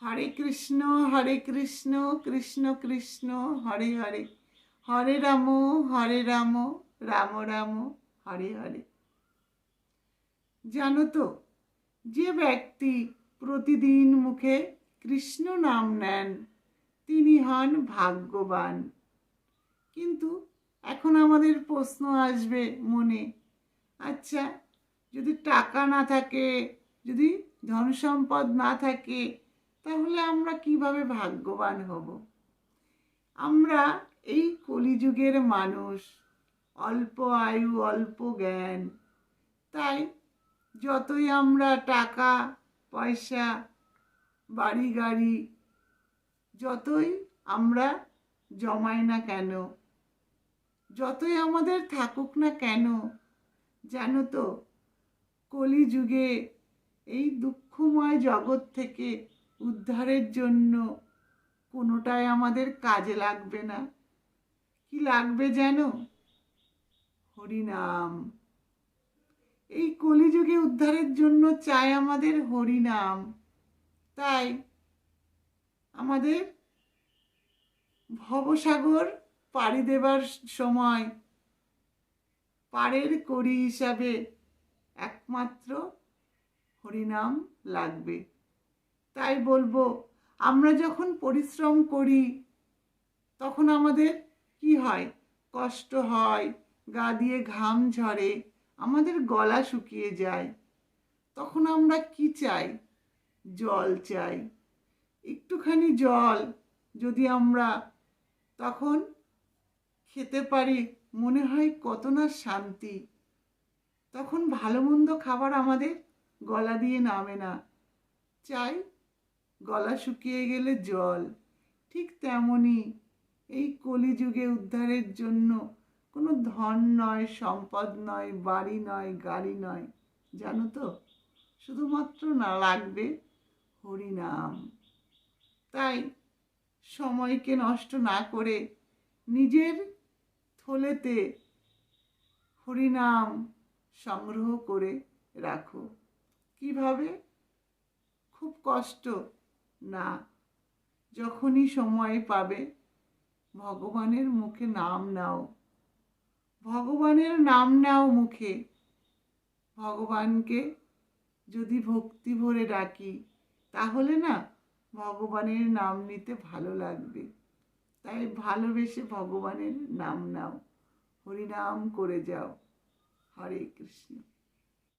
হরে কৃষ্ণ কৃষ্ণ কৃষ্ণ হরে হরে, হরে রাম রাম রাম হরে হরে। জানো তো, যে ব্যক্তি প্রতিদিন মুখে কৃষ্ণ নাম নেন তিনি হন ভাগ্যবান। কিন্তু এখন আমাদের প্রশ্ন আসবে মনে, আচ্ছা, যদি টাকা না থাকে, যদি ধন সম্পদ না থাকে, তাহলে আমরা কিভাবে ভাগ্যবান হব? আমরা এই কলিযুগের মানুষ, অল্প আয়ু অল্প জ্ঞান। তাই যতই আমরা টাকা পয়সা বাড়ি গাড়ি যতই আমরা জমাই না কেন, যতই আমাদের থাকুক না কেন, জানো তো, কলিযুগে এই দুঃখময় জগৎ থেকে উদ্ধারের জন্য কোনোটাই আমাদের কাজে লাগবে না। কি লাগবে জানো? হরিনাম। এই কলিযুগে উদ্ধারের জন্য চাই আমাদের হরিনাম। তাই আমাদের ভবসাগর পাড়ি দেবার সময় পাড়ের কড়ি হিসাবে একমাত্র হরিনাম লাগবে। তাই বলবো, আমরা যখন পরিশ্রম করি তখন আমাদের কি হয়? কষ্ট হয়, গা দিয়ে ঘাম ঝরে, আমাদের গলা শুকিয়ে যায়। তখন আমরা কি চাই? জল চাই। একটুখানি জল যদি আমরা তখন খেতে পারি, মনে হয় কত না শান্তি। তখন ভালো মন্দ খাবার আমাদের গলা দিয়ে নামে না, চাই গলা শুকিয়ে গেলে জল। ঠিক তেমনই এই কলিযুগে উদ্ধারের জন্য কোনো ধন নয়, সম্পদ নয়, বাড়ি নয়, গাড়ি নয়, জানো তো, শুধুমাত্র না লাগবে হরিনাম। তাই সময়কে নষ্ট না করে নিজের থলেতে হরিনাম সংগ্রহ করে রাখো। কিভাবে? খুব কষ্ট না, যখনই সময় পাবে ভগবানের মুখে নাম নাও, ভগবানের নাম নাও মুখে। ভগবানকে যদি ভক্তি ভরে ডাকি, তাহলে না ভগবানের নাম নিতে ভালো লাগবে। তাই ভালোবেসে ভগবানের নাম নাও, হরিনাম করে যাও। হরে কৃষ্ণ।